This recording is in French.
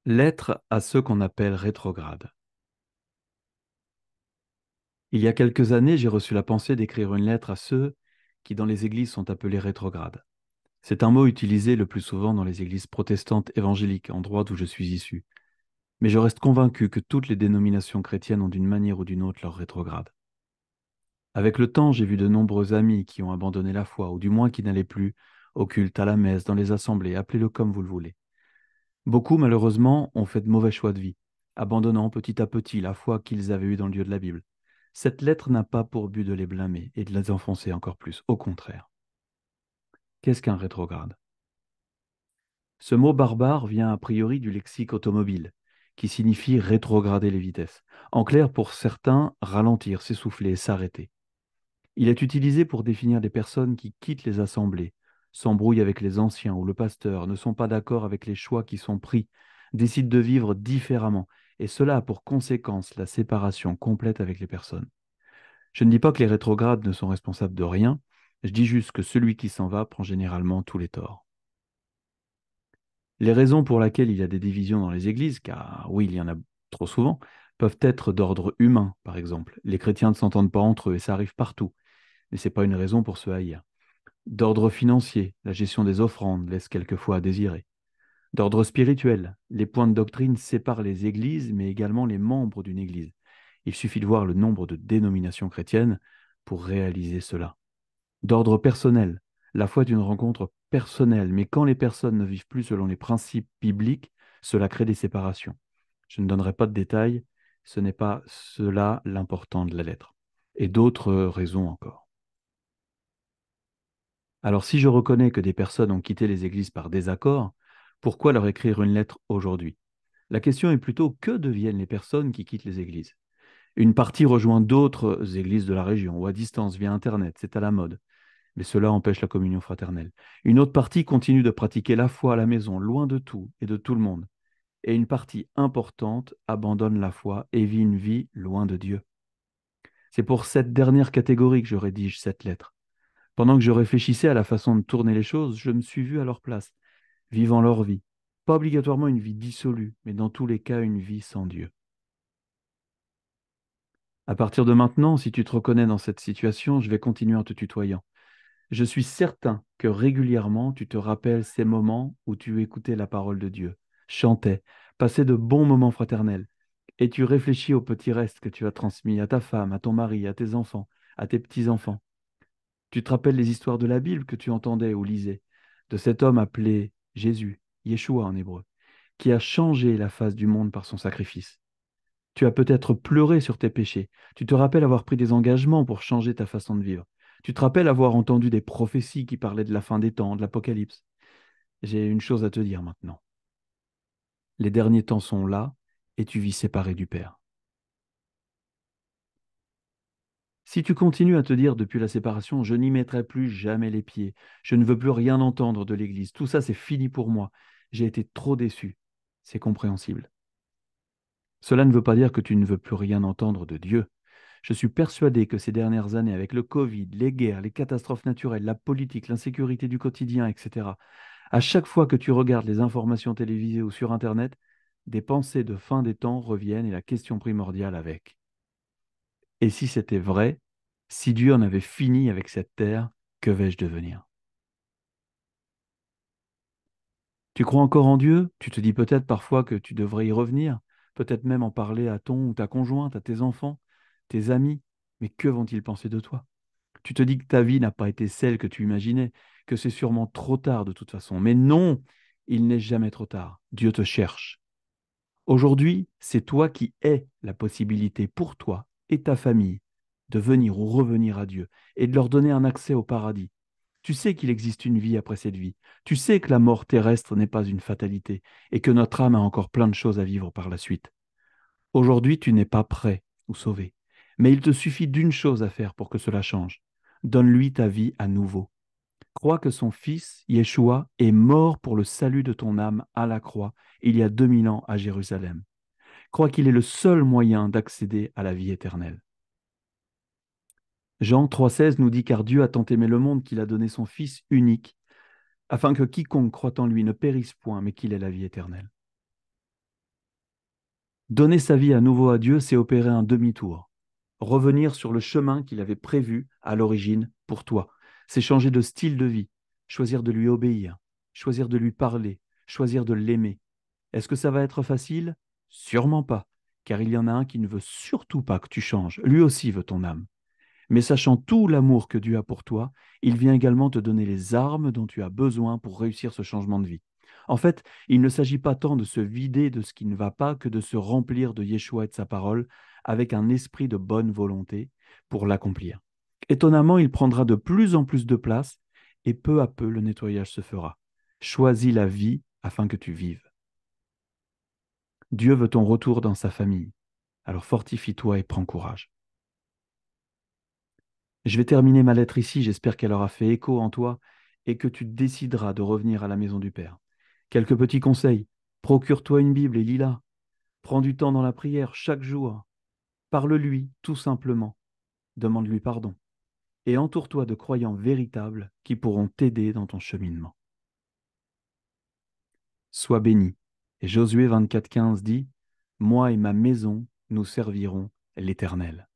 Lettre à ceux qu'on appelle rétrogrades. Il y a quelques années, j'ai reçu la pensée d'écrire une lettre à ceux qui, dans les églises, sont appelés rétrogrades. C'est un mot utilisé le plus souvent dans les églises protestantes évangéliques, endroit d'où je suis issu. Mais je reste convaincu que toutes les dénominations chrétiennes ont d'une manière ou d'une autre leurs rétrogrades. Avec le temps, j'ai vu de nombreux amis qui ont abandonné la foi, ou du moins qui n'allaient plus au culte, à la messe, dans les assemblées, appelez-le comme vous le voulez. Beaucoup, malheureusement, ont fait de mauvais choix de vie, abandonnant petit à petit la foi qu'ils avaient eue dans le Dieu de la Bible. Cette lettre n'a pas pour but de les blâmer et de les enfoncer encore plus. Au contraire. Qu'est-ce qu'un rétrograde? Ce mot barbare vient a priori du lexique automobile, qui signifie rétrograder les vitesses. En clair, pour certains, ralentir, s'essouffler, s'arrêter. Il est utilisé pour définir des personnes qui quittent les assemblées, s'embrouillent avec les anciens ou le pasteur, ne sont pas d'accord avec les choix qui sont pris, décident de vivre différemment, et cela a pour conséquence la séparation complète avec les personnes. Je ne dis pas que les rétrogrades ne sont responsables de rien, je dis juste que celui qui s'en va prend généralement tous les torts. Les raisons pour lesquelles il y a des divisions dans les églises, car oui, il y en a trop souvent, peuvent être d'ordre humain, par exemple. Les chrétiens ne s'entendent pas entre eux et ça arrive partout, mais ce n'est pas une raison pour se haïr. D'ordre financier, la gestion des offrandes laisse quelquefois à désirer. D'ordre spirituel, les points de doctrine séparent les églises, mais également les membres d'une église. Il suffit de voir le nombre de dénominations chrétiennes pour réaliser cela. D'ordre personnel, la foi est une rencontre personnelle, mais quand les personnes ne vivent plus selon les principes bibliques, cela crée des séparations. Je ne donnerai pas de détails, ce n'est pas cela l'important de la lettre. Et d'autres raisons encore. Alors si je reconnais que des personnes ont quitté les églises par désaccord, pourquoi leur écrire une lettre aujourd'hui? La question est plutôt que deviennent les personnes qui quittent les églises? Une partie rejoint d'autres églises de la région ou à distance via Internet, c'est à la mode, mais cela empêche la communion fraternelle. Une autre partie continue de pratiquer la foi à la maison, loin de tout et de tout le monde. Et une partie importante abandonne la foi et vit une vie loin de Dieu. C'est pour cette dernière catégorie que je rédige cette lettre. Pendant que je réfléchissais à la façon de tourner les choses, je me suis vu à leur place, vivant leur vie. Pas obligatoirement une vie dissolue, mais dans tous les cas une vie sans Dieu. À partir de maintenant, si tu te reconnais dans cette situation, je vais continuer en te tutoyant. Je suis certain que régulièrement, tu te rappelles ces moments où tu écoutais la parole de Dieu, chantais, passais de bons moments fraternels, et tu réfléchis aux petits restes que tu as transmis à ta femme, à ton mari, à tes enfants, à tes petits-enfants. Tu te rappelles les histoires de la Bible que tu entendais ou lisais, de cet homme appelé Jésus, Yeshua en hébreu, qui a changé la face du monde par son sacrifice. Tu as peut-être pleuré sur tes péchés. Tu te rappelles avoir pris des engagements pour changer ta façon de vivre. Tu te rappelles avoir entendu des prophéties qui parlaient de la fin des temps, de l'Apocalypse. J'ai une chose à te dire maintenant. Les derniers temps sont là et tu vis séparé du Père. Si tu continues à te dire depuis la séparation, je n'y mettrai plus jamais les pieds, je ne veux plus rien entendre de l'Église, tout ça c'est fini pour moi, j'ai été trop déçu, c'est compréhensible. Cela ne veut pas dire que tu ne veux plus rien entendre de Dieu. Je suis persuadé que ces dernières années, avec le Covid, les guerres, les catastrophes naturelles, la politique, l'insécurité du quotidien, etc., à chaque fois que tu regardes les informations télévisées ou sur Internet, des pensées de fin des temps reviennent et la question primordiale avec. Et si c'était vrai, si Dieu en avait fini avec cette terre, que vais-je devenir? Tu crois encore en Dieu? Tu te dis peut-être parfois que tu devrais y revenir, peut-être même en parler à ton ou ta conjointe, à tes enfants, tes amis, mais que vont-ils penser de toi? Tu te dis que ta vie n'a pas été celle que tu imaginais, que c'est sûrement trop tard de toute façon. Mais non, il n'est jamais trop tard. Dieu te cherche. Aujourd'hui, c'est toi qui es la possibilité pour toi et ta famille de venir ou revenir à Dieu et de leur donner un accès au paradis. Tu sais qu'il existe une vie après cette vie. Tu sais que la mort terrestre n'est pas une fatalité et que notre âme a encore plein de choses à vivre par la suite. Aujourd'hui, tu n'es pas prêt ou sauvé. Mais il te suffit d'une chose à faire pour que cela change. Donne-lui ta vie à nouveau. Crois que son fils, Yeshua, est mort pour le salut de ton âme à la croix il y a 2000 ans à Jérusalem. Crois qu'il est le seul moyen d'accéder à la vie éternelle. Jean 3,16 nous dit car Dieu a tant aimé le monde qu'il a donné son Fils unique, afin que quiconque croit en lui ne périsse point, mais qu'il ait la vie éternelle. Donner sa vie à nouveau à Dieu, c'est opérer un demi-tour. Revenir sur le chemin qu'il avait prévu à l'origine pour toi. C'est changer de style de vie, choisir de lui obéir, choisir de lui parler, choisir de l'aimer. Est-ce que ça va être facile? Sûrement pas, car il y en a un qui ne veut surtout pas que tu changes. Lui aussi veut ton âme. Mais sachant tout l'amour que Dieu a pour toi, il vient également te donner les armes dont tu as besoin pour réussir ce changement de vie. En fait, il ne s'agit pas tant de se vider de ce qui ne va pas que de se remplir de Yeshua et de sa parole avec un esprit de bonne volonté pour l'accomplir. Étonnamment, il prendra de plus en plus de place et peu à peu le nettoyage se fera. Choisis la vie afin que tu vives. Dieu veut ton retour dans sa famille. Alors fortifie-toi et prends courage. Je vais terminer ma lettre ici, j'espère qu'elle aura fait écho en toi et que tu décideras de revenir à la maison du Père. Quelques petits conseils. Procure-toi une Bible et lis-la. Prends du temps dans la prière chaque jour. Parle-lui tout simplement. Demande-lui pardon. Et entoure-toi de croyants véritables qui pourront t'aider dans ton cheminement. Sois béni. Et Josué 24,15 dit, Moi et ma maison, nous servirons l'Éternel.